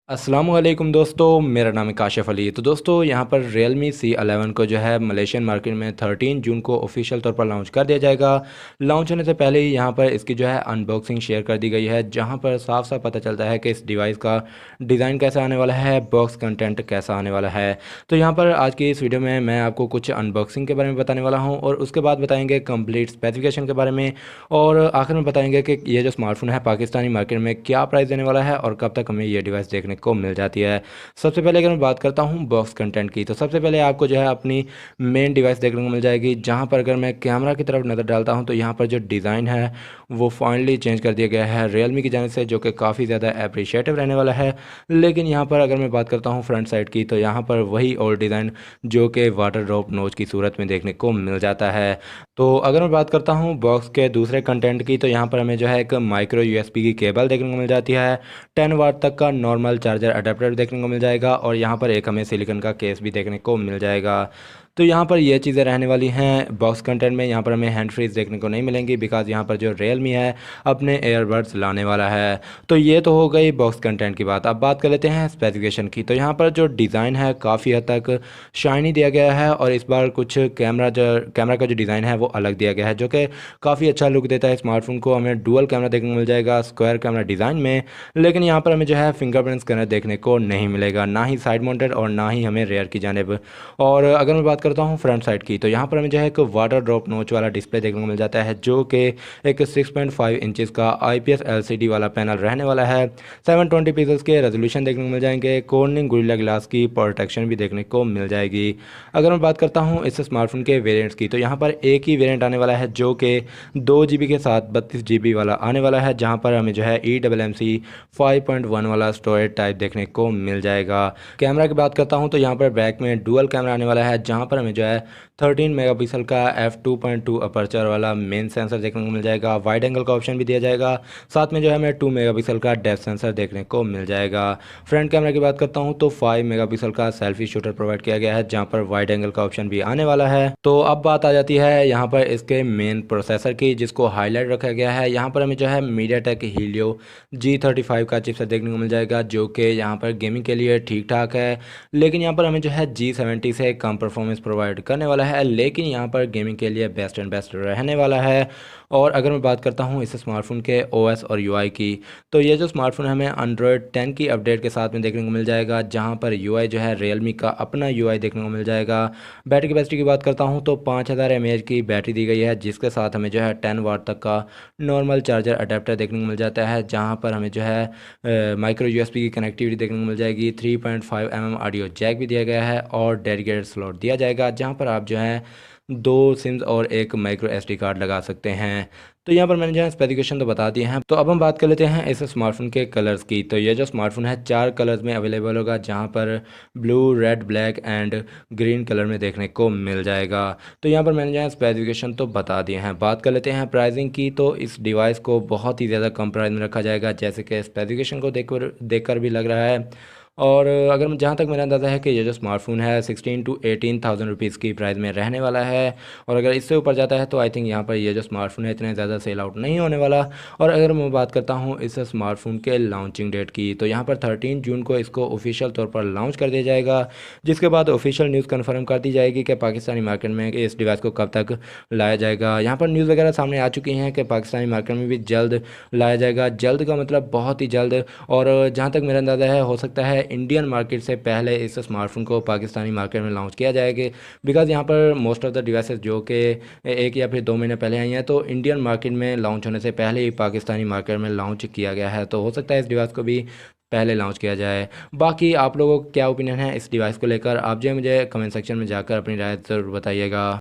अस्सलाम वालेकुम दोस्तों, मेरा नाम है काशिफ़ अली। तो दोस्तों यहाँ पर Realme C11 को जो है मलेशियन मार्केट में 13 जून को ऑफिशियल तौर पर लॉन्च कर दिया जाएगा। लॉन्च होने से पहले ही यहाँ पर इसकी जो है अनबॉक्सिंग शेयर कर दी गई है, जहाँ पर साफ साफ पता चलता है कि इस डिवाइस का डिज़ाइन कैसा आने वाला है, बॉक्स कंटेंट कैसा आने वाला है। तो यहाँ पर आज की इस वीडियो में मैं आपको कुछ अनबॉक्सिंग के बारे में बताने वाला हूँ और उसके बाद बताएँगे कंप्लीट स्पेसिफिकेशन के बारे में, और आखिर में बताएँगे कि ये जो स्मार्टफ़ोन है पाकिस्तानी मार्केट में क्या प्राइस देने वाला है और कब तक हमें ये डिवाइस देखने को मिल जाती है। सबसे पहले अगर मैं बात करता हूँ बॉक्स कंटेंट की, तो सबसे पहले आपको जो है अपनी मेन डिवाइस देखने को मिल जाएगी, जहाँ पर अगर मैं कैमरा की तरफ नज़र डालता हूँ तो यहाँ पर जो डिज़ाइन है वो फाइनली चेंज कर दिया गया है रियलमी की जानिब से, जो कि काफ़ी ज़्यादा अप्रिशिएटिव रहने वाला है। लेकिन यहाँ पर अगर मैं बात करता हूँ फ्रंट साइड की, तो यहाँ पर वही ओल्ड डिज़ाइन जो कि वाटर ड्रॉप नोच की सूरत में देखने को मिल जाता है। तो अगर मैं बात करता हूँ बॉक्स के दूसरे कंटेंट की, तो यहाँ पर हमें जो है एक माइक्रो यूएसबी की केबल देखने को मिल जाती है, 10 वाट तक का नॉर्मल चार्जर अडेप्टर देखने को मिल जाएगा, और यहाँ पर एक हमें सिलिकॉन का केस भी देखने को मिल जाएगा। तो यहाँ पर ये चीज़ें रहने वाली हैं बॉक्स कंटेंट में। यहाँ पर हमें हैंड फ्रीज देखने को नहीं मिलेंगी, बिकॉज़ यहाँ पर जो रियलमी है अपने एयरबड्स लाने वाला है। तो ये तो हो गई बॉक्स कंटेंट की बात। अब बात कर लेते हैं स्पेसिफिकेशन की। तो यहाँ पर जो डिज़ाइन है काफ़ी हद तक शाइनी दिया गया है, और इस बार कुछ कैमरा का जो डिज़ाइन है वो अलग दिया गया है, जो कि काफ़ी अच्छा लुक देता है स्मार्टफोन को। हमें डुअल कैमरा देखने को मिल जाएगा स्क्वायर कैमरा डिज़ाइन में, लेकिन यहाँ पर हमें जो है फिंगरप्रिंट स्कैनर देखने को नहीं मिलेगा, ना ही साइड माउंटेड और ना ही हमें रेयर की जानिब। और अगर मैं बात करता हूँ फ्रंट साइड की, तो यहाँ पर हमें जो है एक वाटर ड्रॉप नोच वाला डिस्प्ले देखने को मिल जाता है, जो कि एक 6.5 इंचज़ का आईपीएस एलसीडी वाला पैनल रहने वाला है। 720 पिक्सल्स के रेजोल्यूशन देखने को मिल जाएंगे, कॉर्निंग गोरिल्ला ग्लास की प्रोटेक्शन भी देखने को मिल जाएगी। अगर मैं बात करता हूँ इस स्मार्टफोन के वेरिएंट्स की, तो यहाँ पर एक ही वेरिएंट आने वाला है, जो कि 2 GB के साथ 32 GB वाला आने वाला है, जहाँ पर हमें जो है eMMC 5.1 वाला स्टोरेज टाइप देखने को मिल जाएगा। कैमरा की बात करता हूँ तो यहाँ पर बैक में डुअल कैमरा आने वाला है, जहाँ पर हमें जो है 13 मेगापिक्सल का f2.2 अपर्चर वाला मेन सेंसर देखने को मिल जाएगा। वाइड एंगल का ऑप्शन भी दिया जाएगा, साथ में जो है हमें 2 मेगापिक्सल का डेप्थ सेंसर देखने को मिल जाएगा। फ्रंट कैमरा की बात करता हूँ तो 5 मेगापिक्सल का सेल्फी शूटर प्रोवाइड किया गया है, जहाँ पर वाइड एंगल का ऑप्शन भी आने वाला है। तो अब बात आ जाती है यहाँ पर इसके मेन प्रोसेसर की, जिसको हाईलाइट रखा गया है। यहाँ पर हमें जो है मीडियाटेक हीलियो G35 का चिपसेट देखने को मिल जाएगा, जो कि यहाँ पर गेमिंग के लिए ठीक ठाक है, लेकिन यहाँ पर हमें जो है G70 से कम परफॉर्मेंस प्रोवाइड करने वाला है, लेकिन यहाँ पर गेमिंग के लिए बेस्ट एंड बेस्ट रहने वाला है। और अगर मैं बात करता हूँ इस स्मार्टफोन के ओएस और यूआई की, तो ये जो स्मार्टफोन हमें एंड्रॉयड 10 की अपडेट के साथ में देखने को मिल जाएगा, जहाँ पर यूआई जो है रियलमी का अपना यूआई देखने को मिल जाएगा। बैटरी कैपेसिटी की बात करता हूँ तो 5000 mAh की बैटरी दी गई है, जिसके साथ हमें जो है 10 वाट तक का नॉर्मल चार्जर अडेप्टर देखने को मिल जाता है, जहाँ पर हमें जो है माइक्रो यूएसबी की कनेक्टिविटी देखने को मिल जाएगी। 3.5 ऑडियो जैक भी दिया गया है, और डेडिकेटेड स्लॉट दिया जाएगा, जहाँ पर आप जो है 2 सिम्स और एक माइक्रो एसडी कार्ड लगा सकते हैं। तो यहाँ पर मैंने जो है स्पेसिफिकेशन तो बता दिए हैं। तो अब हम बात कर लेते हैं इस स्मार्टफोन के कलर्स की। तो ये जो स्मार्टफोन है 4 कलर्स में अवेलेबल होगा, जहाँ पर blue, red, black and green colour में देखने को मिल जाएगा। तो यहाँ पर मैंने जो है स्पेसिफिकेशन तो बता दिए हैं। बात कर लेते हैं प्राइसिंग की, तो इस डिवाइस को बहुत ही ज़्यादा कम प्राइस में रखा जाएगा, जैसे कि स्पेसिफिकेशन को देखकर भी लग रहा है। और अगर जहाँ तक मेरा अंदाज़ा है कि ये जो स्मार्टफोन है 16 to 18,000 रुपीज़ की प्राइस में रहने वाला है, और अगर इससे ऊपर जाता है तो आई थिंक यहाँ पर ये जो स्मार्टफोन है इतने ज़्यादा सेल आउट नहीं होने वाला। और अगर मैं बात करता हूँ इस स्मार्टफोन के लॉन्चिंग डेट की, तो यहाँ पर 13 जून को इसको ऑफिशियल तौर पर लॉन्च कर दिया जाएगा, जिसके बाद ऑफिशियल न्यूज़ कन्फर्म कर दी जाएगी कि पाकिस्तानी मार्केट में इस डिवाइस को कब तक लाया जाएगा। यहाँ पर न्यूज़ वगैरह सामने आ चुकी हैं कि पाकिस्तानी मार्केट में भी जल्द लाया जाएगा। जल्द का मतलब बहुत ही जल्द, और जहाँ तक मेरा अंदाज़ा है हो सकता है इंडियन मार्केट से पहले इस स्मार्टफोन को पाकिस्तानी मार्केट में लॉन्च किया जाएगा, बिकॉज़ यहाँ पर मोस्ट ऑफ द डिवाइसेस जो कि 1 या फिर 2 महीने पहले आई हैं, तो इंडियन मार्केट में लॉन्च होने से पहले ही पाकिस्तानी मार्केट में लॉन्च किया गया है। तो हो सकता है इस डिवाइस को भी पहले लॉन्च किया जाए। बाकी आप लोगों का क्या ओपिनियन है इस डिवाइस को लेकर, आप जो है मुझे कमेंट सेक्शन में जाकर अपनी राय ज़रूर बताइएगा।